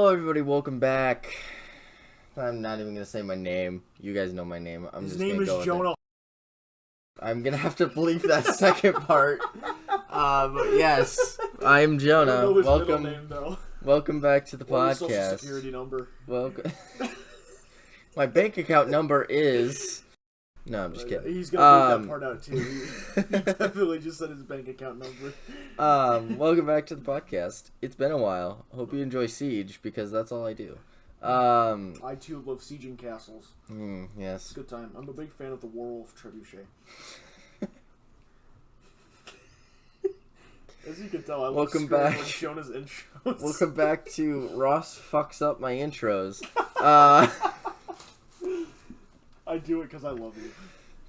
Hello, everybody. Welcome back. I'm not even gonna say my name. You guys know my name. His name is Jonah. I'm gonna have to bleep that second part. But yes, I'm Jonah. I don't know his Welcome. middle name, though. Welcome back to the Or his podcast. Social Security number. Welcome. My bank account number is. No, I'm just kidding. He's gonna leave that part out too. He definitely just said his bank account number. Welcome back to the podcast. It's been a while. Hope you enjoy Siege because that's all I do. I too love sieging castles. Yes. It's a good time. I'm a big fan of the Werewolf Trebuchet. As you can tell, I love Welcome back. Jonah's intros. Welcome back to Ross fucks up my intros. I do it because I love you.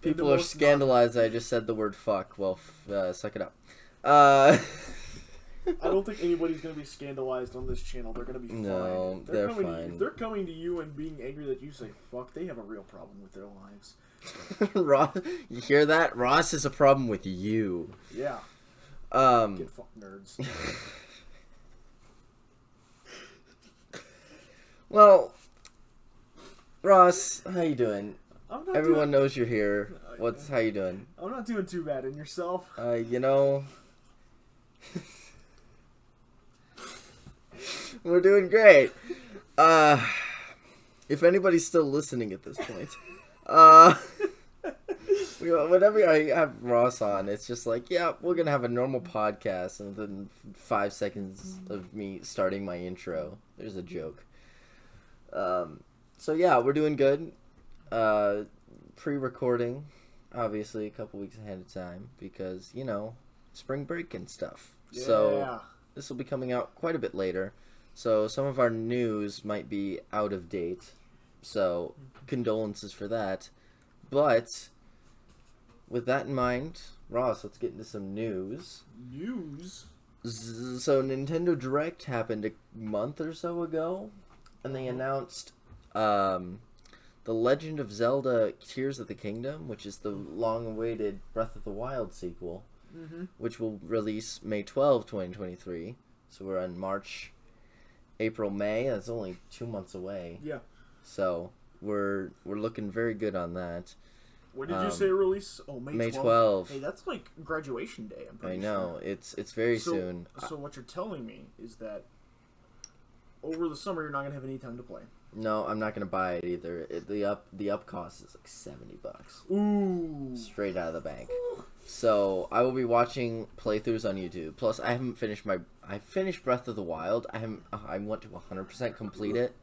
People are scandalized I just said the word fuck. Well, suck it up. I don't think anybody's going to be scandalized on this channel. They're going to be fine. No, they're fine. If they're coming to you and being angry that you say fuck, they have a real problem with their lives. Ross, you hear that? Ross is a problem with you. Yeah. Get fucked, nerds. Well, Ross, how you doing? Everyone knows you're here. How you doing? I'm not doing too bad. And yourself? We're doing great. If anybody's still listening at this point, whenever I have Ross on, it's just like, yeah, we're gonna have a normal podcast, and then 5 seconds of me starting my intro. There's a joke. So yeah, we're doing good. Pre-recording, obviously, a couple weeks ahead of time because, spring break and stuff. Yeah. So this will be coming out quite a bit later. So some of our news might be out of date. So condolences for that. But with that in mind, Ross, let's get into some news. So Nintendo Direct happened a month or so ago, and they announced The Legend of Zelda Tears of the Kingdom, which is the long-awaited Breath of the Wild sequel, which will release May 12, 2023. So we're on March, April, May. That's only 2 months away. Yeah. So we're looking very good on that. When did you say release? Oh, May 12. Hey, that's like graduation day, I'm pretty sure. I know. It's very soon. So what you're telling me is that over the summer you're not going to have any time to play. No, I'm not going to buy it either. The up cost is like $70. Ooh. Straight out of the bank. So I will be watching playthroughs on YouTube. Plus, I finished Breath of the Wild. I want to 100% complete it.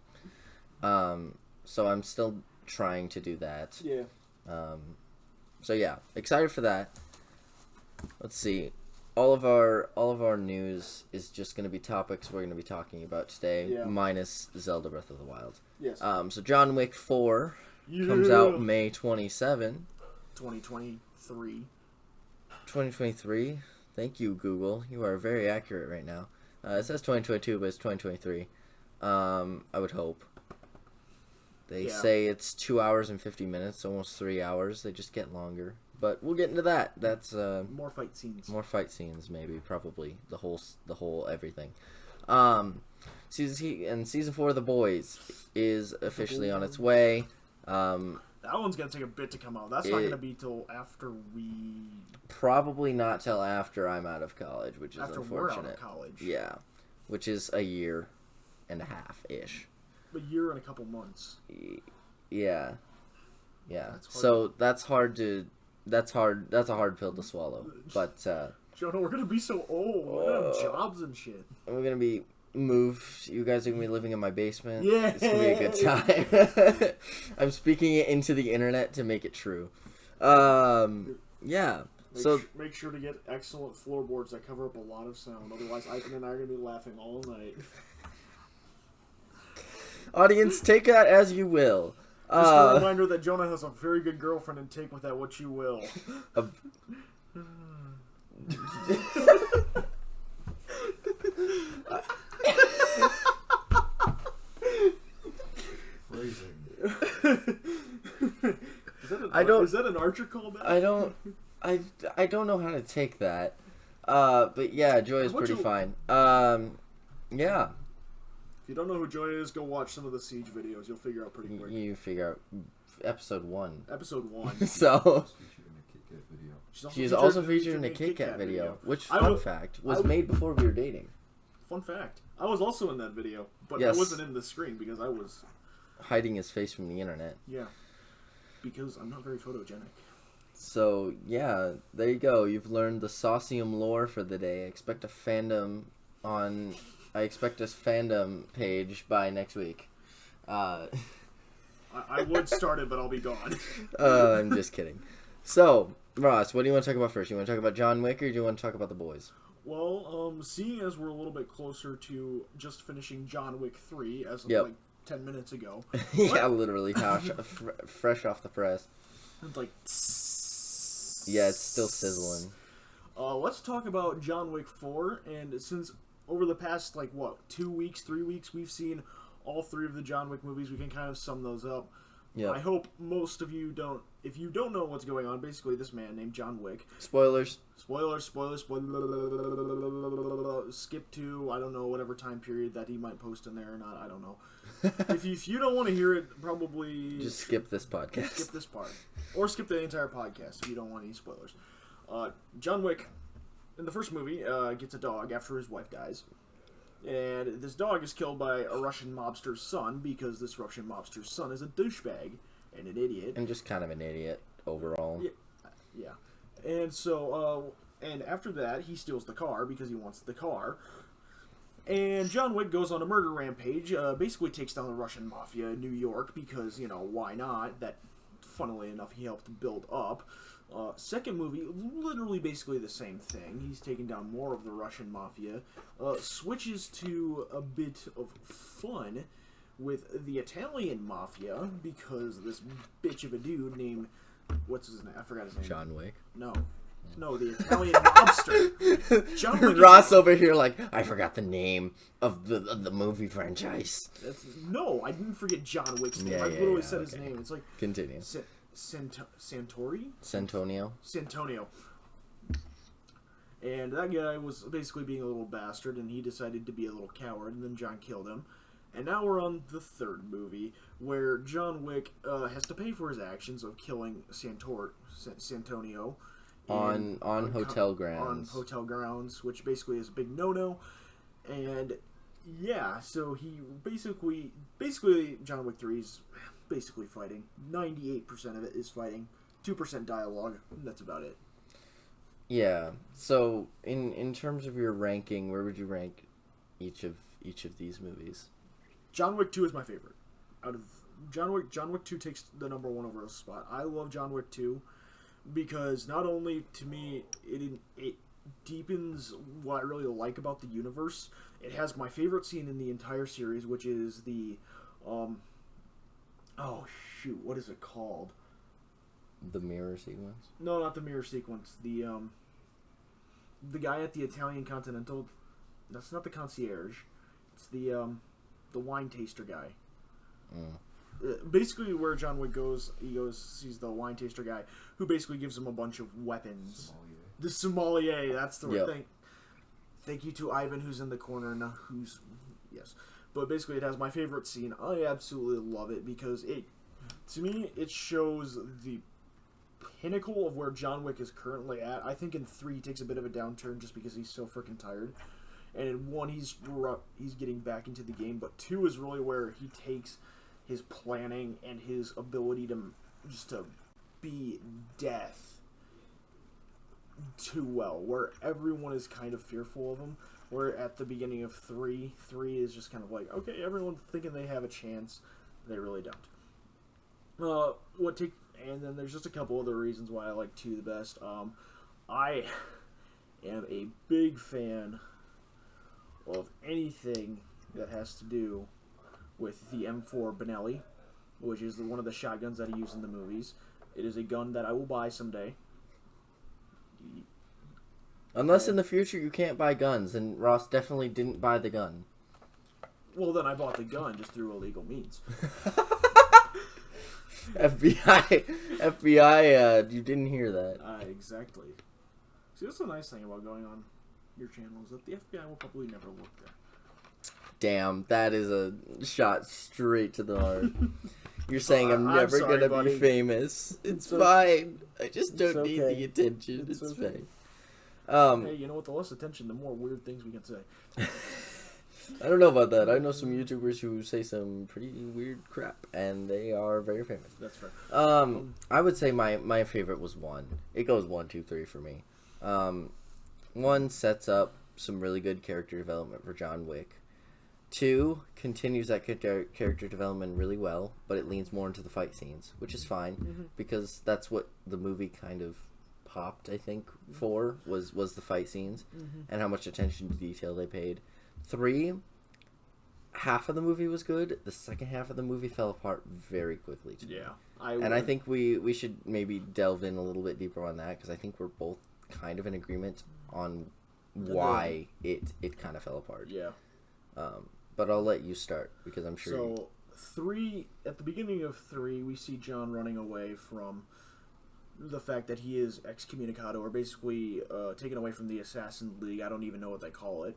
So I'm still trying to do that. Yeah. So yeah, excited for that. Let's see. All of our news is just going to be topics we're going to be talking about today, minus Zelda Breath of the Wild. Yes. So John Wick 4 comes out May 27. 2023. 2023? Thank you, Google. You are very accurate right now. It says 2022, but it's 2023. I would hope. They say it's 2 hours and 50 minutes, almost 3 hours. They just get longer. But we'll get into that. That's more fight scenes. More fight scenes, maybe, probably the whole everything. Season 4 of The Boys is officially on its way. That one's gonna take a bit to come out. That's not gonna be till after we. Probably not till after I'm out of college, which is after unfortunate. We're out of college. Yeah, which is a year and a half ish. A year and a couple months. Yeah. So that's hard. That's a hard pill to swallow. But Jonah, we're gonna be so old. We're gonna have jobs and shit. We're gonna be moved. You guys are gonna be living in my basement. Yeah, it's gonna be a good time. I'm speaking it into the internet to make it true. Yeah. Make sure to get excellent floorboards that cover up a lot of sound. Otherwise, Ivan and I are gonna be laughing all night. Audience, take that as you will. Just a reminder that Jonah has a very good girlfriend, and take with that what you will. Is that an Archer callback? I don't know how to take that. But yeah, Joy is pretty fine. Yeah. If you don't know who Joy is, go watch some of the Siege videos. You'll figure out pretty quick. You figure out episode 1. Episode 1. So She's also featured in a Kit Kat video. Which, fun fact, was made before we were dating. Fun fact. I was also in that video, but Yes. I wasn't in the screen because I was... hiding his face from the internet. Yeah. Because I'm not very photogenic. So, yeah, there you go. You've learned the Saucium lore for the day. I expect a fandom page by next week. I would start it, but I'll be gone. I'm just kidding. So, Ross, what do you want to talk about first? You want to talk about John Wick, or do you want to talk about the boys? Well, seeing as we're a little bit closer to just finishing John Wick 3 as of like 10 minutes ago. Yeah, literally, fresh off the press. It's like... Yeah, it's still sizzling. Let's talk about John Wick 4, and since over the past, 3 weeks, we've seen all 3 of the John Wick movies, we can kind of sum those up. Yep. I hope most of you don't... If you don't know what's going on, basically this man named John Wick... Spoilers. Skip to, I don't know, whatever time period that he might post in there or not, I don't know. if you don't want to hear it, probably... Just skip this podcast. Skip this part. Or skip the entire podcast if you don't want any spoilers. John Wick, in the first movie, gets a dog after his wife dies. And this dog is killed by a Russian mobster's son because this Russian mobster's son is a douchebag and an idiot. And just kind of an idiot overall. Yeah. And so, and after that, he steals the car because he wants the car. And John Wick goes on a murder rampage, basically takes down the Russian mafia in New York because, why not? That, funnily enough, he helped build up. Second movie, literally basically the same thing. He's taking down more of the Russian mafia. Switches to a bit of fun with the Italian mafia because this bitch of a dude named... What's his name? I forgot his name. John Wick? No, the Italian mobster. John Wick Ross over here like, I forgot the name of the movie franchise. No, I didn't forget John Wick's name. I literally said his name. It's like... Continue. Santori? Santonio. And that guy was basically being a little bastard, and he decided to be a little coward, and then John killed him. And now we're on the third movie, where John Wick has to pay for his actions of killing Santonio. On hotel grounds. On hotel grounds, which basically is a big no-no. And, yeah, so he basically John Wick 3 is basically fighting. 98% of it is fighting. 2% dialogue. That's about it. Yeah. So, in terms of your ranking, where would you rank each of these movies? John Wick 2 is my favorite. Out of John Wick 2 takes the number 1 overall spot. I love John Wick 2 because not only to me it deepens what I really like about the universe. It has my favorite scene in the entire series, which is the oh shoot, what is it called? The mirror sequence? No, not the mirror sequence. The guy at the Italian Continental. That's not the concierge. It's the wine taster guy. Basically, where John Wick goes, sees the wine taster guy, who basically gives him a bunch of weapons. The sommelier, that's the right thing. Thank you to Ivan, who's in the corner, now yes. But basically, it has my favorite scene. I absolutely love it because to me, it shows the pinnacle of where John Wick is currently at. I think in 3 he takes a bit of a downturn just because he's so freaking tired. And in 1 he's getting back into the game, but 2 is really where he takes his planning and his ability to be death too well, where everyone is kind of fearful of him. Where at the beginning of 3 is just kind of like, okay, everyone's thinking they have a chance, they really don't. And then there's just a couple other reasons why I like 2 the best. I am a big fan of anything that has to do with the M4 Benelli, which is one of the shotguns that he used in the movies. It is a gun that I will buy someday. Unless in the future you can't buy guns, and Ross definitely didn't buy the gun. Well, then I bought the gun just through illegal means. FBI, you didn't hear that. Exactly. See, that's the nice thing about going on your channel is that the FBI will probably never look there. Damn, that is a shot straight to the heart. You're saying I'm never sorry, gonna buddy. be famous. It's okay. fine. I just don't need okay. the attention. It's okay. fine. Hey, you know what? The less attention, the more weird things we can say. I don't know about that. I know some YouTubers who say some pretty weird crap, and they are very famous. That's fair. I would say my favorite was 1. It goes 1, 2, 3 for me. 1 sets up some really good character development for John Wick. 2 continues that character development really well, but it leans more into the fight scenes, which is fine because that's what the movie kind of popped, I think, for was the fight scenes and how much attention to detail they paid. 3, half of the movie was good. The second half of the movie fell apart very quickly to me. I think we should maybe delve in a little bit deeper on that because I think we're both kind of in agreement on why it kind of fell apart. Yeah. But I'll let you start because I'm sure. So 3, at the beginning of 3, we see John running away from the fact that he is excommunicado, or basically taken away from the Assassin League. I don't even know what they call it.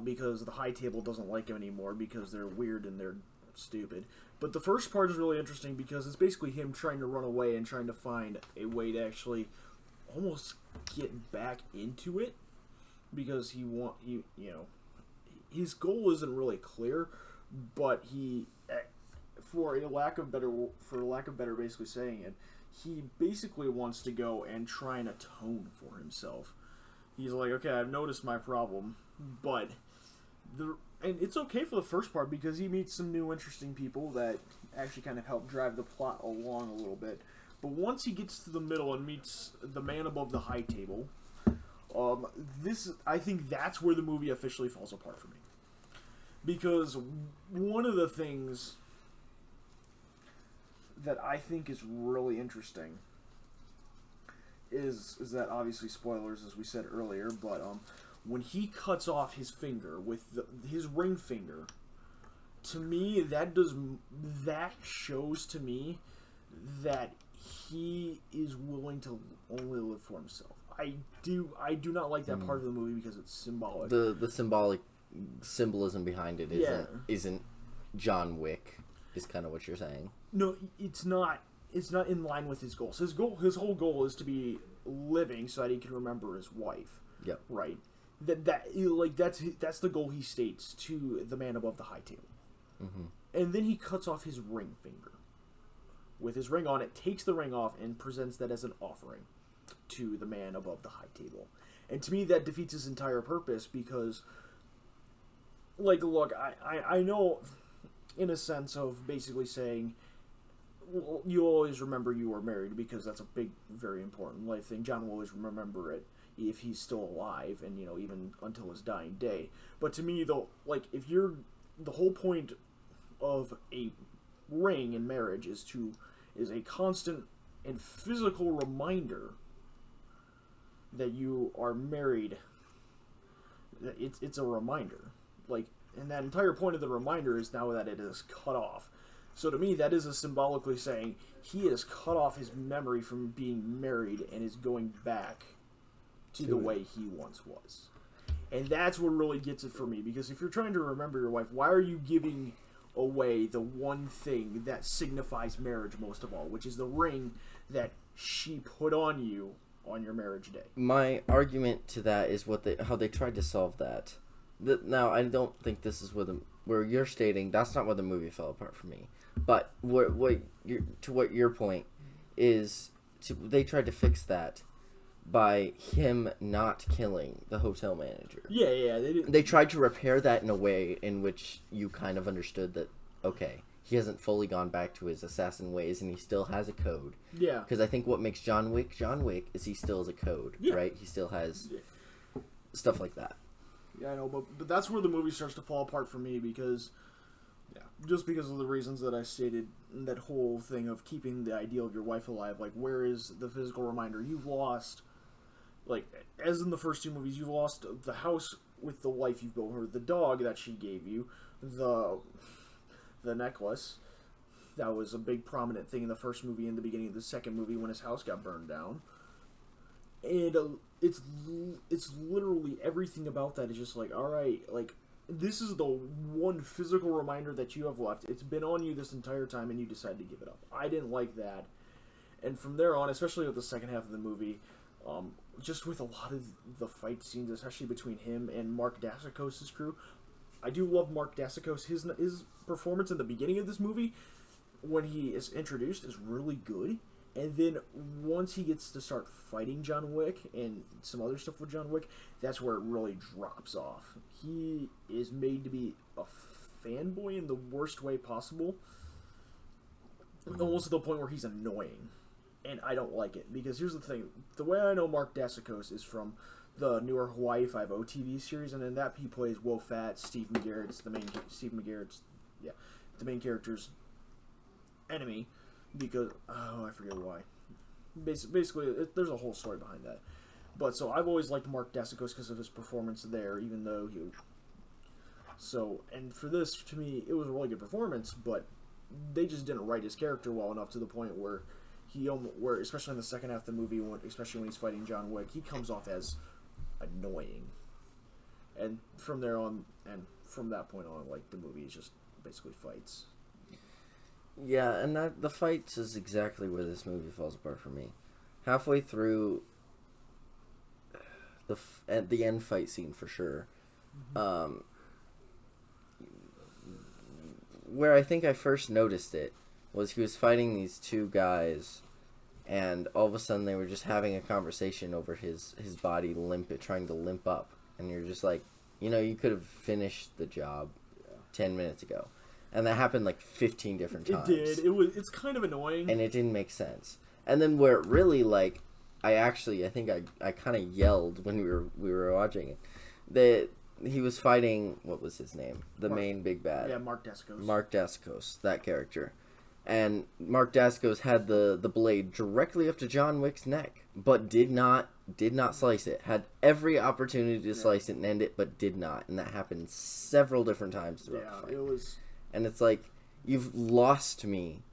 Because the High Table doesn't like him anymore because they're weird and they're stupid. But the first part is really interesting because it's basically him trying to run away and trying to find a way to actually almost get back into it because his goal isn't really clear, but for lack of better basically saying it, he basically wants to go and try and atone for himself. He's like, okay, I've noticed my problem, but and it's okay for the first part because he meets some new interesting people that actually kind of help drive the plot along a little bit. But once he gets to the middle and meets the man above the High Table, I think that's where the movie officially falls apart for me. Because one of the things that I think is really interesting is that, obviously spoilers as we said earlier, but when he cuts off his finger with his ring finger, to me that shows to me that he is willing to only live for himself. I do not like that part of the movie because it's symbolic. The symbolic symbolism behind it isn't John Wick, is kind of what you're saying. No, it's not. It's not in line with his goals. His whole goal is to be living so that he can remember his wife. Yep. Right. That's the goal he states to the man above the High Table. And then he cuts off his ring finger. With his ring on it, takes the ring off and presents that as an offering to the man above the High Table. And to me, that defeats his entire purpose because, look, I know, in a sense of basically saying, well, you always remember you were married because that's a big, very important life thing. John will always remember it if he's still alive and, even until his dying day. But to me, though, the whole point of a ring in marriage is a constant and physical reminder that you are married. It's a reminder. And that entire point of the reminder is now that it is cut off. So to me, that is a symbolically saying he has cut off his memory from being married and is going back to the way he once was. And that's what really gets it for me, because if you're trying to remember your wife, why are you giving away the one thing that signifies marriage most of all, which is the ring that she put on you on your marriage day? My argument to that is how they tried to solve that. Now, I don't think this is where you're stating that's not where the movie fell apart for me. But what your point is, they tried to fix that by him not killing the hotel manager. Yeah. They tried to repair that in a way in which you kind of understood that, okay, he hasn't fully gone back to his assassin ways and he still has a code. Yeah. Because I think what makes John Wick is he still has a code, right? He still has stuff like that. Yeah, I know, but that's where the movie starts to fall apart for me because, just because of the reasons that I stated, that whole thing of keeping the ideal of your wife alive, where is the physical reminder? You've lost, as in the first 2 movies, you've lost the house with the life you've built her, the dog that she gave you, the necklace. That was a big prominent thing in the first movie, in the beginning of the second movie when his house got burned down. And it's literally everything about that is just alright, this is the one physical reminder that you have left. It's been on you this entire time, and you decide to give it up. I didn't like that. And from there on, especially with the second half of the movie, just with a lot of the fight scenes, especially between him and Mark Dacascos' crew, I do love Mark Dacascos. His performance in the beginning of this movie, when he is introduced, is really good. And then once he gets to start fighting John Wick and some other stuff with John Wick, that's where it really drops off. He is made to be a fanboy in the worst way possible. Almost to the point where he's annoying. And I don't like it. Because here's the thing. The way I know Mark Dacascos is from the newer Hawaii Five-O TV series. And in that he plays Wo Fat, Steve McGarrett's the main character's enemy. Because, I forget why. Basically, there's a whole story behind that. But, so, I've always liked Mark Dacascos because of his performance there, even though he... So, and for this, to me, it was a really good performance, but they just didn't write his character well enough to the point where where, especially in the second half of the movie, especially when he's fighting John Wick, he comes off as annoying. And from there on, and from that point on, like, the movie is just basically fights. Yeah, and the fights is exactly where this movie falls apart for me. Halfway through at the end fight scene for sure, where I think I first noticed it was he was fighting these two guys, and all of a sudden they were just having a conversation over his body trying to limp up, and you're just like, you could have finished the job 10 minutes ago. And that happened like 15 different times. It did. It's kind of annoying. And it didn't make sense. And then where it really, like, I think I kind of yelled when we were watching it. That he was fighting, what was his name? The main big bad. Yeah, Mark Dacascos. Mark Dacascos, that character. And Mark Dacascos had the blade directly up to John Wick's neck, but did not slice it. Had every opportunity to slice it and end it, but did not. And that happened several different times throughout the fight. It was... And it's like, you've lost me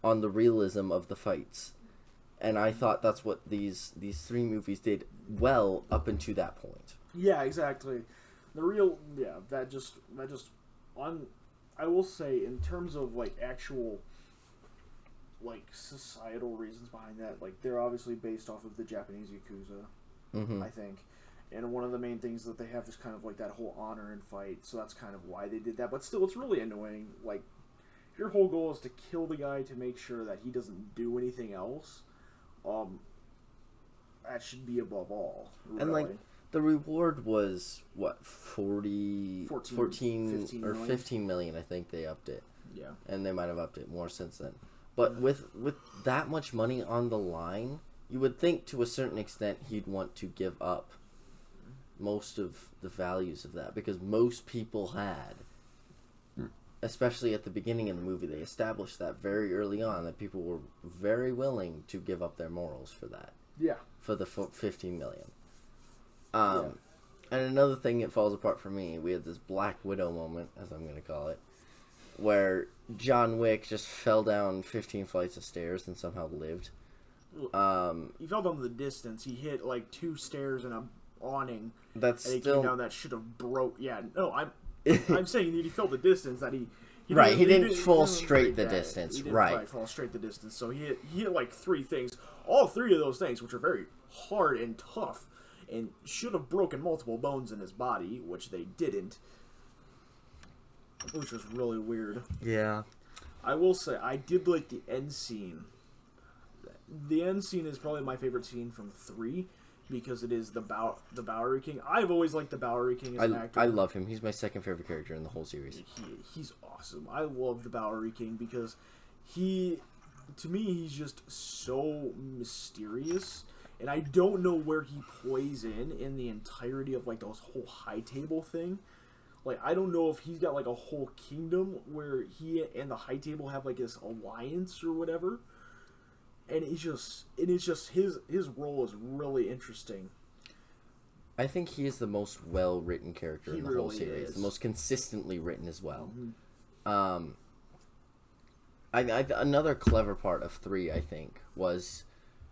on the realism of the fights. And I thought that's what these three movies did well up until that point. Yeah, exactly. I will say, in terms of, like, actual, like, societal reasons behind that, like, they're obviously based off of the Japanese Yakuza, I think. And one of the main things that they have is kind of like that whole honor and fight, so that's kind of why they did that. But still, it's really annoying. Like, if your whole goal is to kill the guy to make sure that he doesn't do anything else, that should be above all. Really. And, like, the reward was, what, 14 or 15 million, I think they upped it. Yeah. And they might have upped it more since then. But with that much money on the line, you would think to a certain extent he'd want to give up most of the values of that, because most people had, especially at the beginning of the movie, they established that very early on, that people were very willing to give up their morals for that. Yeah. For the 15 million. And another thing that falls apart for me, we had this Black Widow moment, as I'm going to call it, where John Wick just fell down 15 flights of stairs and somehow lived. He fell down the distance. He hit, like, 2 stairs and a awning. That's and he still... came down that should have broke. Yeah, no, I'm saying that he felt the distance, that he didn't fall straight the distance. He didn't right. fall straight the distance. So he hit like 3 things. All 3 of those things, which are very hard and tough, and should have broken multiple bones in his body, which they didn't. Which was really weird. Yeah. I will say, I did like the end scene. The end scene is probably my favorite scene from 3, because it is the Bowery King. I've always liked the Bowery King as an actor. I love him. He's my second favorite character in the whole series. He's awesome. I love the Bowery King because to me, he's just so mysterious. And I don't know where he plays in the entirety of, like, those whole high table thing. Like, I don't know if he's got, like, a whole kingdom where he and the high table have, like, this alliance or whatever. And it's just his role is really interesting. I think he is the most well-written character in the whole series. Is. The most consistently written as well. Mm-hmm. Another clever part of 3, I think, was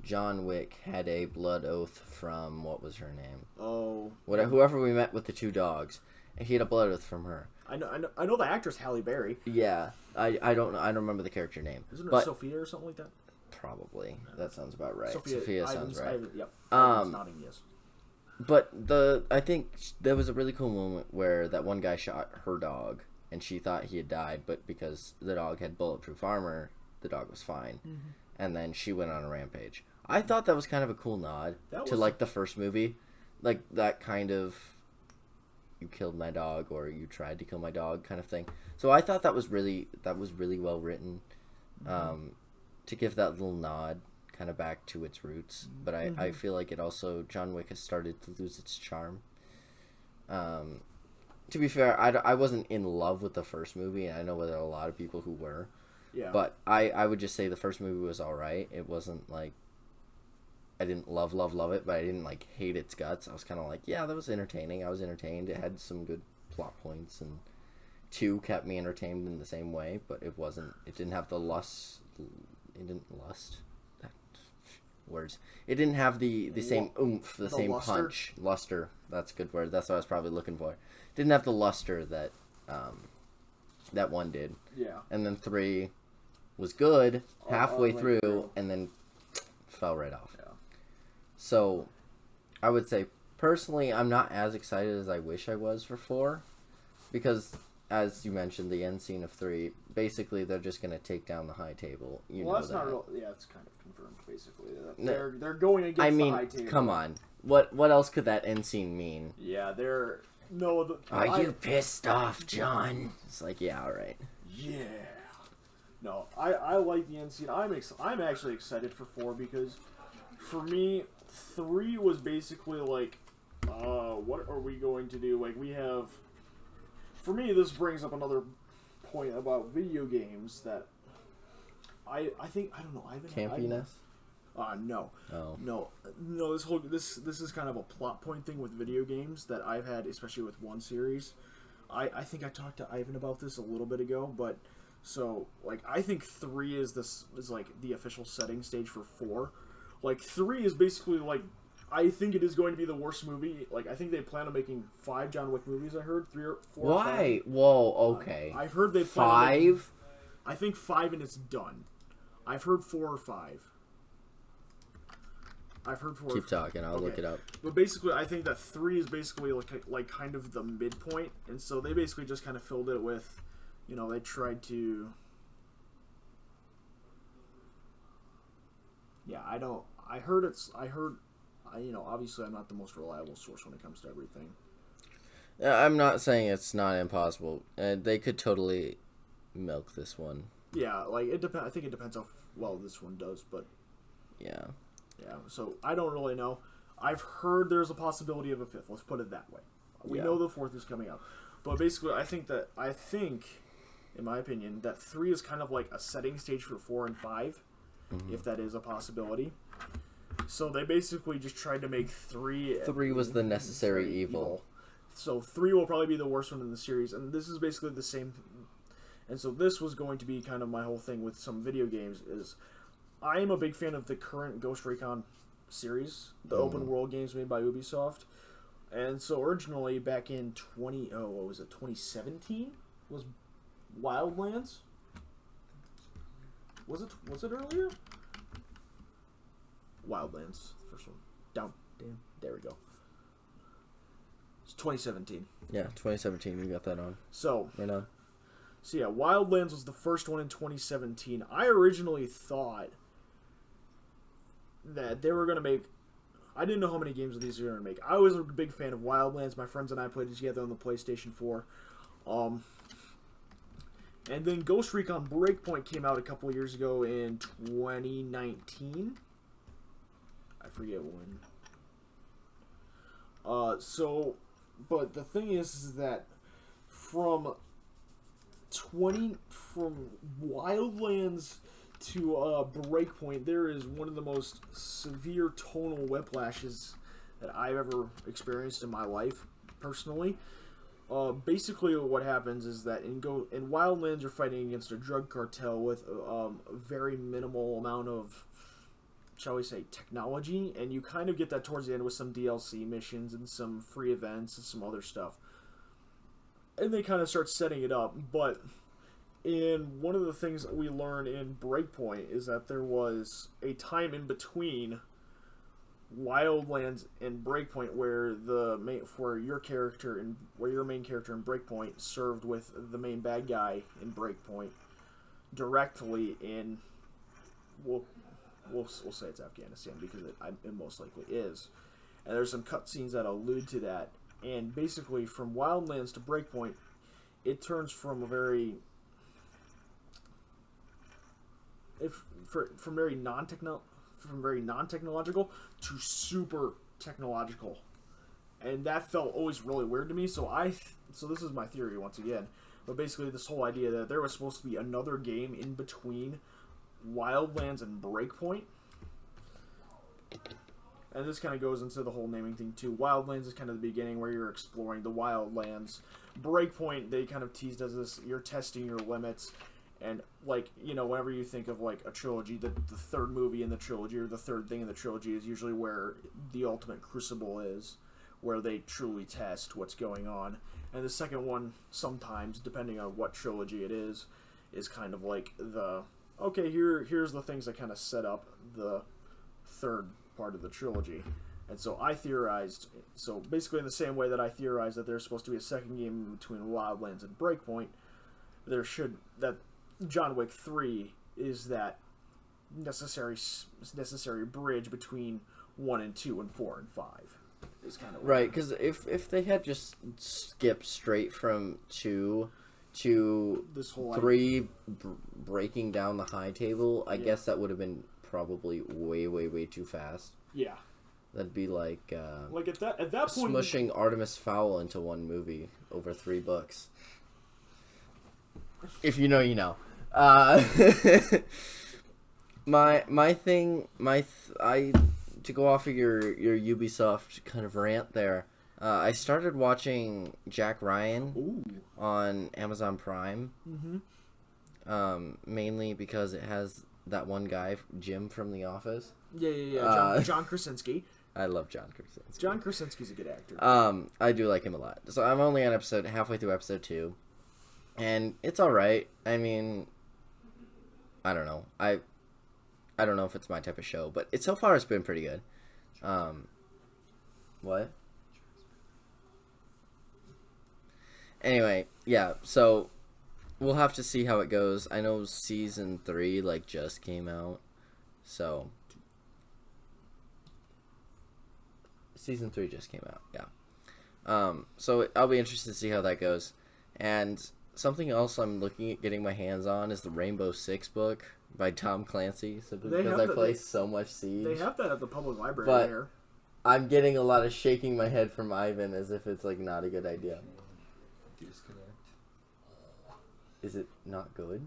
John Wick had a blood oath from, what was her name? Oh. Whoever we met with the 2 dogs. and he had a blood oath from her. I know the actress Halle Berry. Yeah, I don't remember the character name. Isn't it Sophia or something like that? Probably. That sounds about right. Sophia sounds right. Yep. Nodding yes. But I think there was a really cool moment where that one guy shot her dog, and she thought he had died, but because the dog had bulletproof armor, the dog was fine. Mm-hmm. And then she went on a rampage. I thought that was kind of a cool nod to like the first movie, like that kind of you killed my dog or you tried to kill my dog kind of thing. So I thought that was really well written, to give that little nod kind of back to its roots. But I feel like it also, John Wick has started to lose its charm. To be fair, I wasn't in love with the first movie, and I know there are a lot of people who were. Yeah. But I would just say the first movie was alright. It wasn't like I didn't love it, but I didn't like hate its guts. I was kind of like, yeah, that was entertaining. I was entertained. It had some good plot points, and 2 kept me entertained in the same way, but it didn't have the lust. It didn't lust. Words. It didn't have the same oomph, the same luster? Punch. Luster. That's a good word. That's what I was probably looking for. Didn't have the luster that that 1 did. Yeah. And then 3 was good halfway through, and then fell right off. Yeah. So, I would say, personally, I'm not as excited as I wish I was for 4, because, as you mentioned, the end scene of 3, basically they're just going to take down the high table. Well, that's not real. Yeah, it's kind of confirmed, basically. They're going against the high table. Come on. What else could that end scene mean? Yeah, Are you pissed off, John? It's like, yeah, all right. Yeah. No, I like the end scene. I'm actually excited for 4 because, for me, 3 was basically like, what are we going to do? Like, we have... For me, this brings up another point about video games that I think, I don't know, Campiness? No. Oh. No, this is kind of a plot point thing with video games that I've had, especially with one series. I think I talked to Ivan about this a little bit ago, but so like I think 3 is like the official setting stage for 4. Like 3 is basically like I think it is going to be the worst movie. Like I think they plan on making 5 John Wick movies. I heard 3 or 4. Why? Whoa. Okay. I've heard they plan 5. I think 5 and it's done. I've heard 4 or 5. I've heard 4. Keep talking. I'll look it up. But basically, I think that 3 is basically like kind of the midpoint, and so they basically just kind of filled it with, they tried to. Yeah, I heard. Obviously, I'm not the most reliable source when it comes to everything. I'm not saying it's not impossible. They could totally milk this one. Yeah, like it depends. I think it depends how well this one does, but. Yeah. Yeah, so I don't really know. I've heard there's a possibility of a 5th. Let's put it that way. We know the 4th is coming out. But basically, I think, in my opinion, that 3 is kind of like a setting stage for 4 and 5, if that is a possibility. So they basically just tried to make 3... 3 was the necessary evil. So 3 will probably be the worst one in the series, and this is basically the same... And so this was going to be kind of my whole thing with some video games, is... I am a big fan of the current Ghost Recon series, the open world games made by Ubisoft. And so originally back in 2017 was Wildlands? Was it earlier? Wildlands, first one. Damn, there we go. It's 2017. Yeah, 2017, we got that on. So, right on. So yeah, Wildlands was the first one in 2017. I originally thought that they were going to make... I didn't know how many games of these they were going to make. I was a big fan of Wildlands. My friends and I played it together on the PlayStation 4. And then Ghost Recon Breakpoint came out a couple of years ago in 2019. I forget when. But the thing is that from Wildlands to Breakpoint, there is one of the most severe tonal whiplashes that I've ever experienced in my life, personally. Basically, what happens is that in Wildlands, you're fighting against a drug cartel with a very minimal amount of, shall we say, technology, and you kind of get that towards the end with some DLC missions and some free events and some other stuff. and they kind of start setting it up. But one of the things that we learn in Breakpoint is that there was a time in between Wildlands and Breakpoint where your main character in Breakpoint served with the main bad guy in Breakpoint directly in we'll say it's Afghanistan because it most likely is, and there's some cutscenes that allude to that. And basically, from Wildlands to Breakpoint, it turns from very very non-technological to super technological, and that felt always really weird to me. So this is my theory once again, but basically this whole idea that there was supposed to be another game in between Wildlands and Breakpoint, and this kind of goes into the whole naming thing too. Wildlands is kind of the beginning where you're exploring the wildlands. Breakpoint, they kind of teased as this, you're testing your limits. And, like, you know, whenever you think of, like, a trilogy, the third movie in the trilogy, or the third thing in the trilogy, is usually where the ultimate crucible is, where they truly test what's going on. And the second one, sometimes, depending on what trilogy it is kind of like okay, here's the things that kind of set up the third part of the trilogy. And so I theorized, basically in the same way that I theorized that there's supposed to be a second game between Wildlands and Breakpoint, that John Wick 3 is that necessary bridge between 1 and 2 and 4 and 5. Is kind of right, because if they had just skipped straight from 2 to this whole 3 breaking down the high table, I guess that would have been probably way too fast. Yeah. That'd be like at that point, smushing Artemis Fowl into one movie over 3 books. If you know, you know. To go off of your Ubisoft kind of rant there, I started watching Jack Ryan on Amazon Prime. Mm-hmm. Mainly because it has that one guy, Jim from The Office. Yeah. John Krasinski. I love John Krasinski. John Krasinski's a good actor. I do like him a lot. So I'm only on halfway through episode 2. And it's alright. I mean, I don't know. I don't know if it's my type of show, but so far it's been pretty good. What? Anyway, yeah, so we'll have to see how it goes. I know season 3 just came out. So season 3 just came out, yeah. So I'll be interested to see how that goes. And something else I'm looking at getting my hands on is the Rainbow Six book by Tom Clancy, simply because I play so much Siege. They have that at the public library but here. I'm getting a lot of shaking my head from Ivan as if it's not a good idea. Disconnect. Is it not good?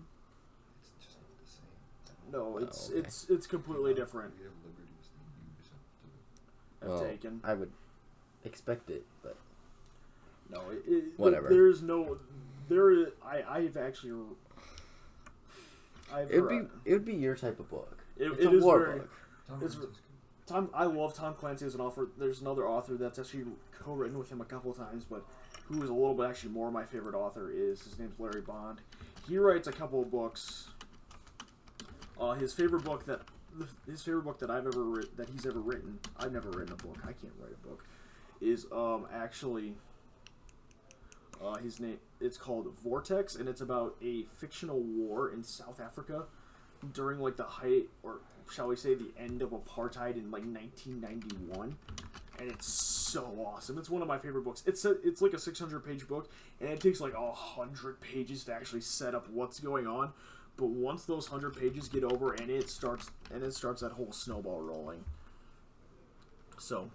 It's just not the same. No, okay. it's completely different. We have liberties that you I've taken. I would expect it, but no, whatever. There's no. I've actually. It would be your type of book. It's a war book. I love Tom Clancy as an author. There's another author that's actually co-written with him a couple of times, but who is a little bit actually more my favorite author his name's Larry Bond. He writes a couple of books. His favorite book that he's ever written. I've never written a book. I can't write a book. Is actually his name. It's called Vortex, and it's about a fictional war in South Africa during the height, or shall we say the end of apartheid in 1991. And it's so awesome. It's one of my favorite books. It's like a 600-page book, and it takes 100 pages to actually set up what's going on. But once those 100 pages get over, and it starts that whole snowball rolling. So,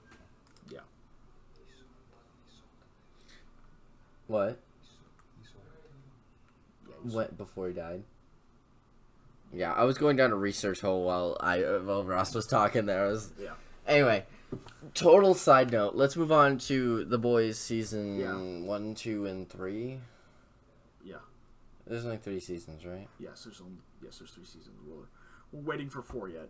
yeah. What? What, before he died? Yeah, I was going down a research hole while Ross was talking there. Yeah. Anyway, total side note. Let's move on to The Boys season 1, 2, and 3. Yeah. There's only 3 seasons, right? Yes, there's 3 seasons. We're waiting for 4 yet.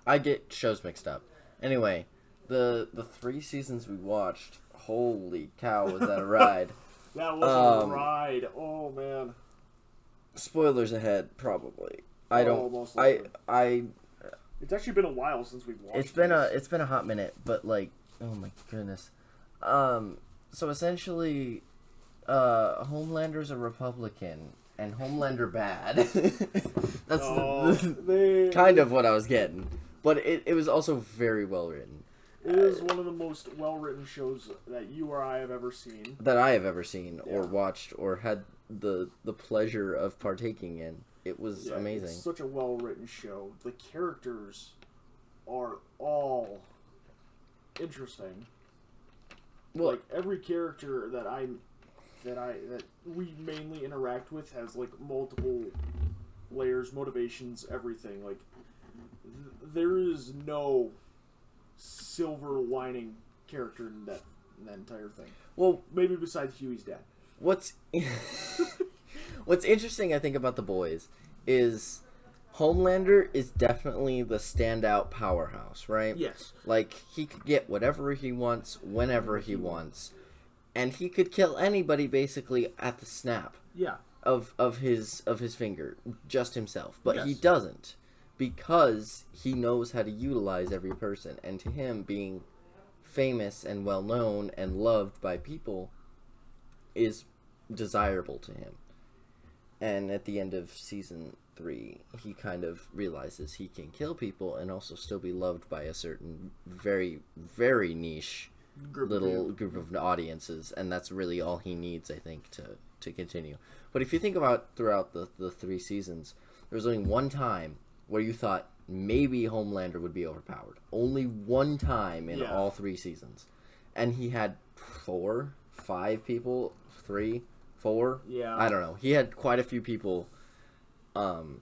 I get shows mixed up. Anyway, the 3 seasons we watched, holy cow, was that a ride. That was a ride. Oh man. Spoilers ahead, probably. Most likely. I. It's actually been a while since we've watched. It's been a hot minute, but like, oh my goodness. So essentially, Homelander's a Republican and Homelander bad. That's kind of what I was getting, but it was also very well written. It is one of the most well written shows that you or I have ever seen. That I have ever seen or watched or had the pleasure of partaking in. It was amazing. It's such a well written show. The characters are all interesting. Well, like every character that we mainly interact with has like multiple layers, motivations, everything. Like there is no silver lining character in that entire thing. Well, maybe besides Huey's dad. What's interesting, I think, about The Boys is Homelander is definitely the standout powerhouse, right? Yes. Like, he could get whatever he wants, whenever he wants. And he could kill anybody, basically, at the snap. Yeah. Of his finger. Just himself. But he doesn't. Because he knows how to utilize every person. And to him, being famous and well-known and loved by people is desirable to him. And at the end of season 3, he kind of realizes he can kill people and also still be loved by a certain very, very niche group of audiences, and that's really all he needs, I think, to continue. But if you think about throughout the 3 seasons, there was only one time where you thought maybe Homelander would be overpowered. Only one time in all 3 seasons. And he had 4, 5 people, 3, 4. Yeah. I don't know. He had quite a few people on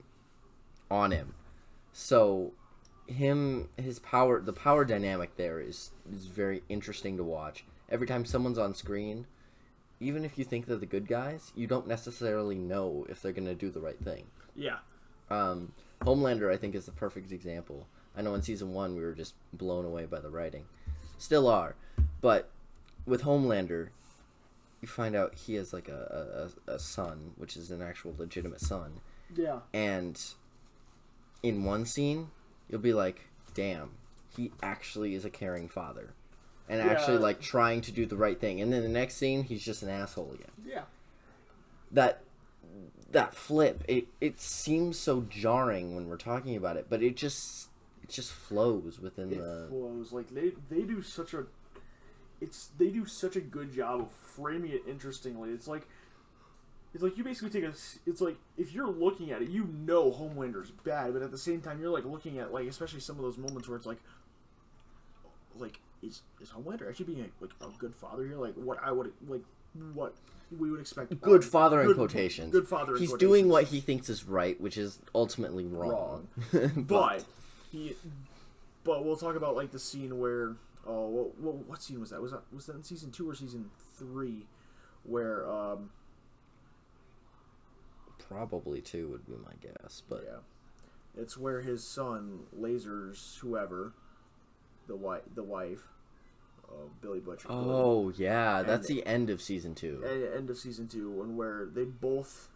him. So the power dynamic there is very interesting to watch. Every time someone's on screen, even if you think they're the good guys, you don't necessarily know if they're going to do the right thing. Yeah. Homelander, I think, is the perfect example. I know in season 1 we were just blown away by the writing. Still are. But with Homelander, you find out he has like a son, which is an actual legitimate son. Yeah. And in one scene, you'll be like, damn, he actually is a caring father. And actually like trying to do the right thing. And then the next scene, he's just an asshole again. Yeah. That flip, it seems so jarring when we're talking about it, but it just flows within It flows. Like they do such a good job of framing it interestingly. It's like you basically take it's like if you're looking at it, you know Homelander's bad, but at the same time you're like looking at like especially some of those moments where it's like is Homelander actually being a good father here? Like what we would expect. Good father in quotations. Good father in He's quotations. doing what he thinks is right, which is ultimately wrong. But we'll talk about like the scene where what scene was that? Was that in season 2 or season 3 where probably 2 would be my guess, but yeah. It's where his son lasers whoever the wife of Billy Butcher. Oh yeah, that's the end of season 2. End of season 2, and where they both,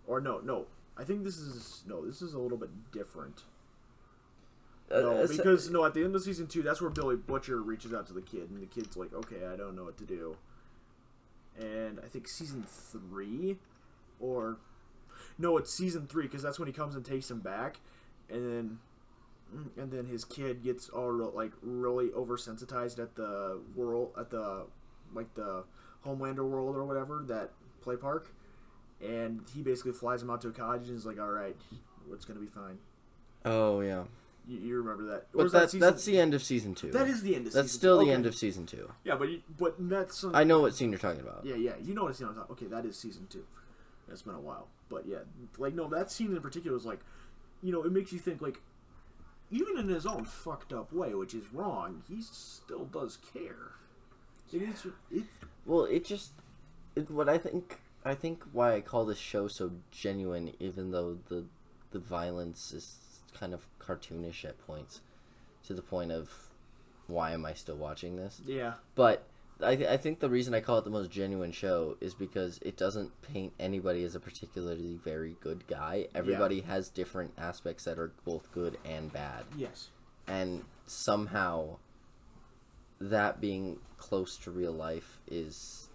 or no, I think this is a little bit different. Because at the end of season 2, that's where Billy Butcher reaches out to the kid, and the kid's like, okay, I don't know what to do. And I think season 3, or no, it's season 3 because that's when he comes and takes him back, and then his kid gets all really oversensitized at the world, at the Homelander world or whatever, that play park, and he basically flies him out to a cottage and is like, all right, it's gonna be fine. Oh yeah. You remember that? But that's the end of season 2. That is the end of season 2. That's still the end of season 2. Yeah, but that's... I know what scene you're talking about. Yeah, you know what scene I'm talking about. Okay, that is season 2. It's been a while. But yeah, that scene in particular was like, it makes you think, like, even in his own fucked up way, which is wrong, he still does care. What I think why I call this show so genuine, even though the violence is kind of cartoonish at points, to the point of why am I still watching this? Yeah. But I think the reason I call it the most genuine show is because it doesn't paint anybody as a particularly very good guy. Everybody has different aspects that are both good and bad. Yes. And somehow that being close to real life is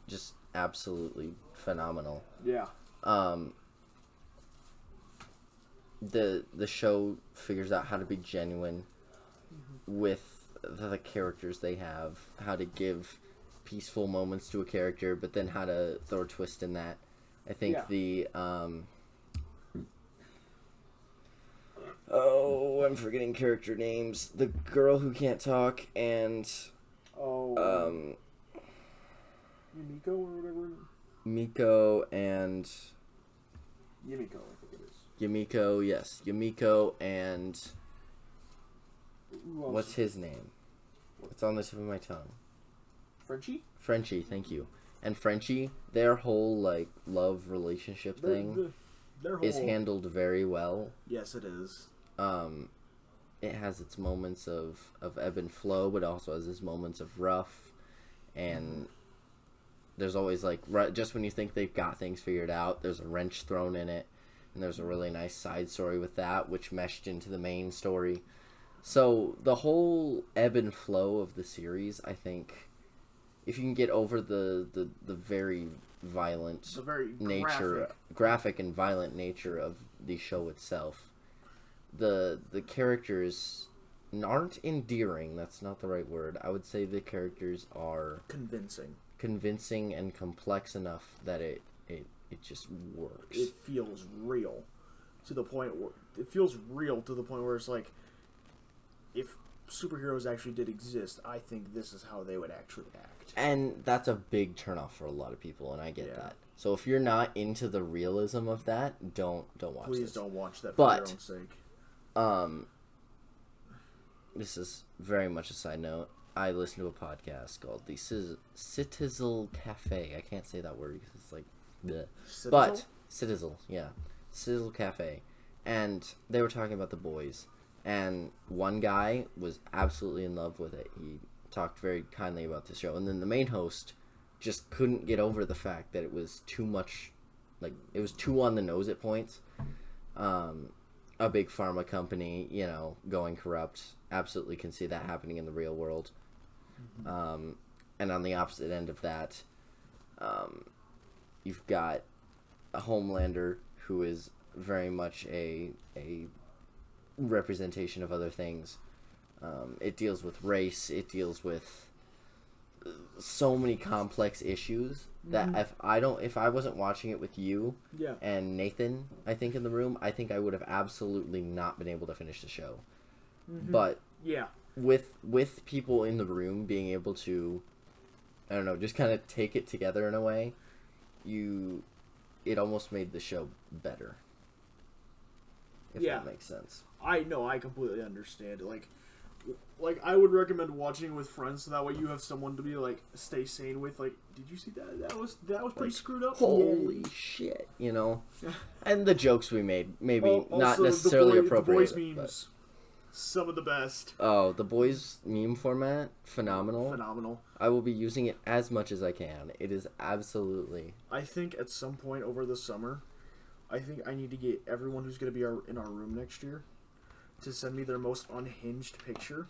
just absolutely phenomenal. Yeah. The show figures out how to be genuine with the characters they have, how to give peaceful moments to a character, but then how to throw a twist in that. I think I'm forgetting character names. The girl who can't talk and Yumiko or whatever. Miko and Yumiko, I think it is. Yumiko, yes. Yumiko and Who else? what's his name? It's on the tip of my tongue. Frenchie, thank you. And Frenchie, their whole like love relationship thing is handled very well. Yes, it is. It has its moments of ebb and flow, but also has its moments of rough, and there's always like just when you think they've got things figured out, there's a wrench thrown in it, and there's a really nice side story with that, which meshed into the main story. So the whole ebb and flow of the series, I think, if you can get over the very violent graphic and violent nature of the show itself, the characters aren't endearing. That's not the right word. I would say the characters are convincing and complex enough that it just works. It feels real to the point where it's like, if superheroes actually did exist, I think this is how they would actually act. And that's a big turnoff for a lot of people, and I get that. So if you're not into the realism of that, don't watch Please this. don't watch that for your own sake. This is very much a side note. I listen to a podcast called the Citizen Cafe. I can't say that word because it's like bleh. But Citizen, yeah. Citizen Cafe. And they were talking about The Boys. And one guy was absolutely in love with it. He talked very kindly about the show. And then the main host just couldn't get over the fact that it was too much, like, it was too on the nose at points. A big pharma company, going corrupt. Absolutely can see that happening in the real world. And on the opposite end of that, you've got a Homelander who is very much a representation of other things. It deals with race. It deals with so many complex issues that if I wasn't watching it with you and Nathan, I think in the room, I think I would have absolutely not been able to finish the show. But with people in the room being able to, I don't know, just kind of take it together in a way, it almost made the show better. If that makes sense. I completely understand. Like I would recommend watching it with friends, so that way you have someone to be like, stay sane with. Like, did you see that? That was pretty screwed up. Holy shit, And the jokes we made, maybe not necessarily appropriate. The Boys memes, some of the best. Oh, the Boys meme format, phenomenal. Phenomenal. I will be using it as much as I can. It is absolutely. I think at some point over the summer, I think I need to get everyone who's going to be in our room next year to send me their most unhinged picture.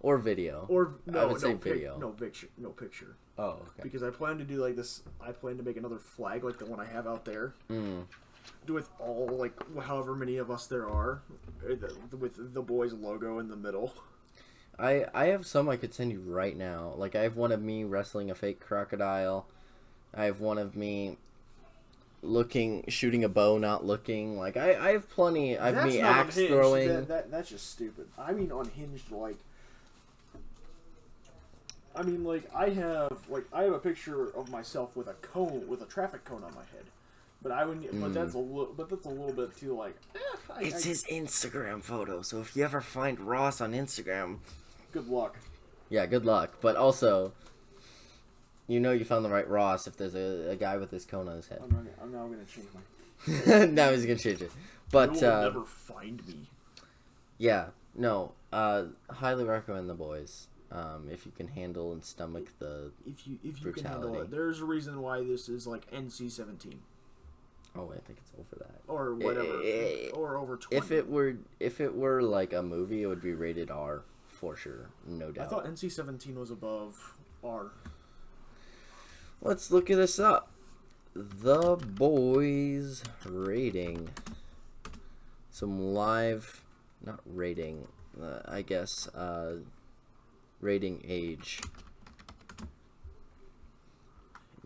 Or video. I would say video. No picture. Oh, okay. Because I plan to do like this. I plan to make another flag like the one I have out there. With all, like, however many of us there are, with the Boys logo in the middle. I have some I could send you right now. Like, I have one of me wrestling a fake crocodile. I have one of me shooting a bow, not looking. Like, I have plenty. I have me axe unhinged. throwing. That's just stupid. I mean unhinged, like... I mean, like, I have a picture of myself with a traffic cone on my head. But that's a little bit too, like... It's his Instagram photo, so if you ever find Ross on Instagram... Good luck. Yeah, good luck. But also, you found the right Ross if there's a guy with this cone on his head. I'm now going to change my... Now he's going to change it. But, you will never find me. Yeah, no. Highly recommend The Boys. if you can handle and stomach the if you can brutality. handle it. There's a reason why this is like NC-17 Oh, I think it's over that. or whatever, or over 20. If it were like a movie, it would be rated R for sure, no doubt. I thought NC-17 was above R. Let's look at this up. The Boys rating. Some live, not rating, I guess, rating age.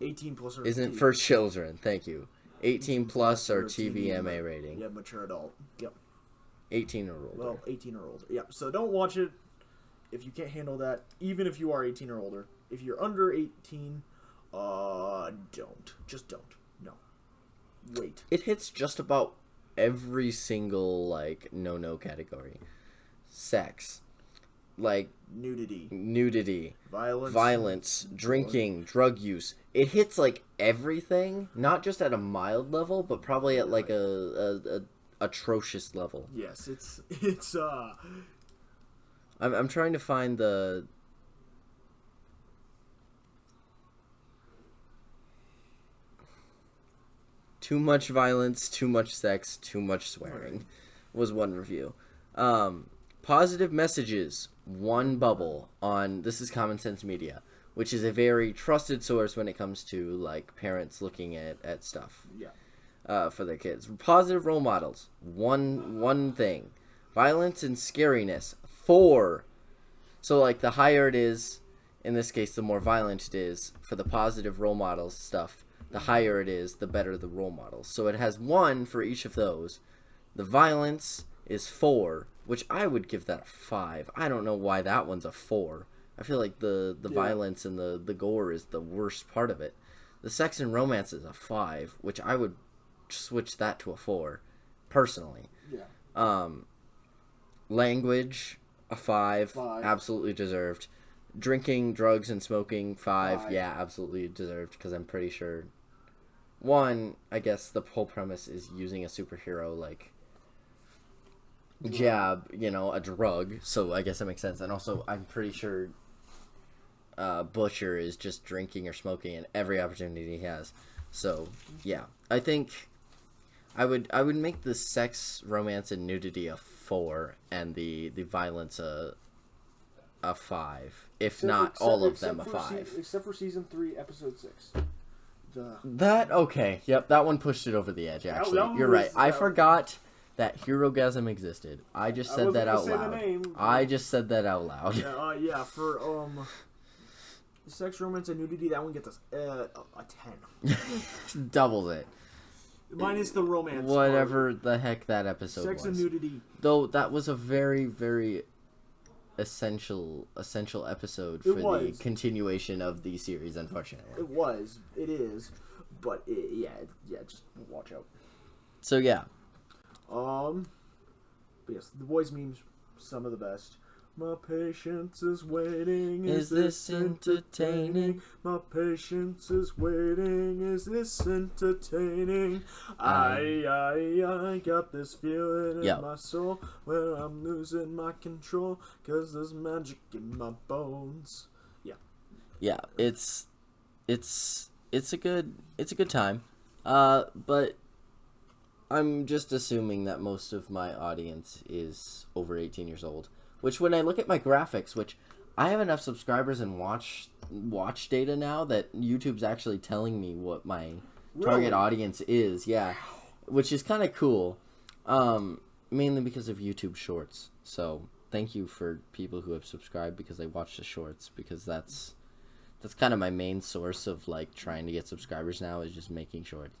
18 plus or Isn't for children, thank you. 18 plus or TVMA rating. Yeah, mature adult. Yep. 18 or older. Well, 18 or older. Yep. So don't watch it if you can't handle that, even if you are 18 or older. If you're under 18, don't. Just don't. No. Wait. It hits just about every single, like, no category. Sex. Like, nudity, violence, drinking, drug use. It hits like everything, not just at a mild level, but probably at like a atrocious level. Yes, it's I'm trying to find the too much violence, too much sex, too much swearing was one review. Positive messages, one bubble on This Is Common Sense Media, which is a very trusted source when it comes to like parents looking at stuff. Yeah. For their kids. Positive role models, one thing. Violence and scariness, 4. So like the higher it is, in this case the more violent it is for the positive role models stuff. The higher it is, the better the role models. So it has 1 for each of those. The violence is 4, which I would give that a 5. I don't know why that one's a 4. I feel like the violence and the gore is the worst part of it. The sex and romance is a 5, which I would switch that to a 4, personally. Yeah. Language, a 5, absolutely deserved. Drinking, drugs, and smoking, 5. Yeah, absolutely deserved, because I'm pretty sure... 1, I guess the whole premise is using a superhero, like... jab, a drug, so I guess that makes sense. And also, I'm pretty sure Butcher is just drinking or smoking in every opportunity he has. So, yeah. I think I would make the sex, romance, and nudity a 4, and the violence a 5. If not all of them a 5. Except for Season 3, Episode 6. That, okay. Yep, that one pushed it over the edge, actually. You're right. I forgot... that Herogasm existed. I just said that out loud. I just said that out loud. Yeah, for sex, romance, and nudity, that one gets us a 10. Doubles it. Minus the romance. Whatever the heck that episode was. Sex and nudity. Though that was a very, very essential episode for the continuation of the series, unfortunately. It was. It is. But, just watch out. So, yeah. But yes, the boys memes, some of the best. My patience is waiting. Is this entertaining? My patience is waiting. Is this entertaining? I got this feeling in my soul where I'm losing my control 'cause there's magic in my bones. Yeah. Yeah, it's a good time. But I'm just assuming that most of my audience is over 18 years old. Which, when I look at my graphics, which I have enough subscribers and watch data now that YouTube's actually telling me what my target audience is. Yeah, which is kind of cool. Mainly because of YouTube Shorts. So thank you for people who have subscribed because they watch the shorts, because that's kind of my main source of like trying to get subscribers now, is just making shorts.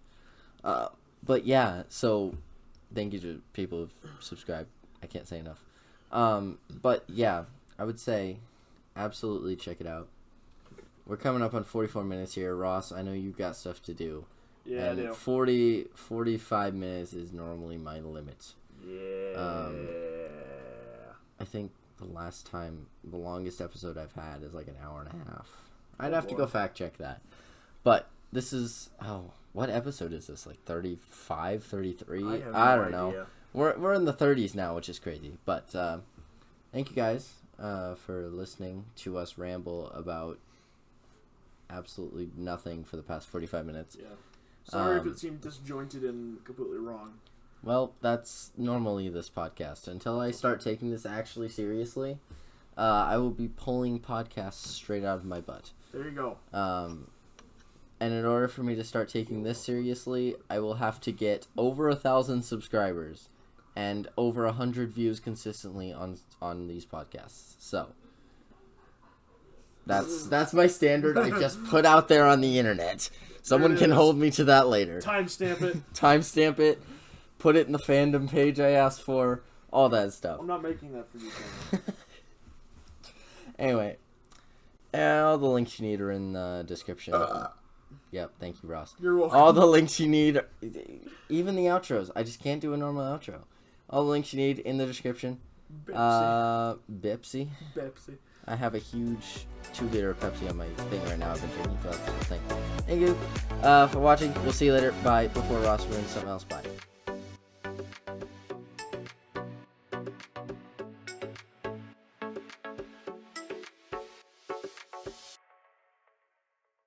But yeah, so thank you to people who've subscribed. I can't say enough. But yeah, I would say absolutely check it out. We're coming up on 44 minutes here. Ross, I know you've got stuff to do. Yeah, and I do. 45 minutes is normally my limit. Yeah. I think the longest episode I've had is like an hour and a half. I'd have to go fact check that. But this is, what episode is this? Like 35, 33? I don't know. We're in the 30s now, which is crazy. But thank you guys for listening to us ramble about absolutely nothing for the past 45 minutes. Yeah. Sorry if it seemed disjointed and completely wrong. Well, that's normally this podcast. Until I start taking this actually seriously, I will be pulling podcasts straight out of my butt. There you go. And in order for me to start taking this seriously, I will have to get over 1,000 subscribers and over 100 views consistently on these podcasts. So that's my standard I just put out there on the internet. Someone can hold me to that later. Timestamp it. Timestamp it. Put it in the fandom page I asked for. All that stuff. I'm not making that for you, Cameron. Anyway, all the links you need are in the description. Yep, thank you, Ross. You're welcome. All the links you need, even the outros. I just can't do a normal outro. All the links you need in the description. Bipsy. I have a huge 2-liter Pepsi on my thing right now. I've been drinking for that whole thing. Thank you for watching. We'll see you later. Bye. Before Ross ruins something else. Bye.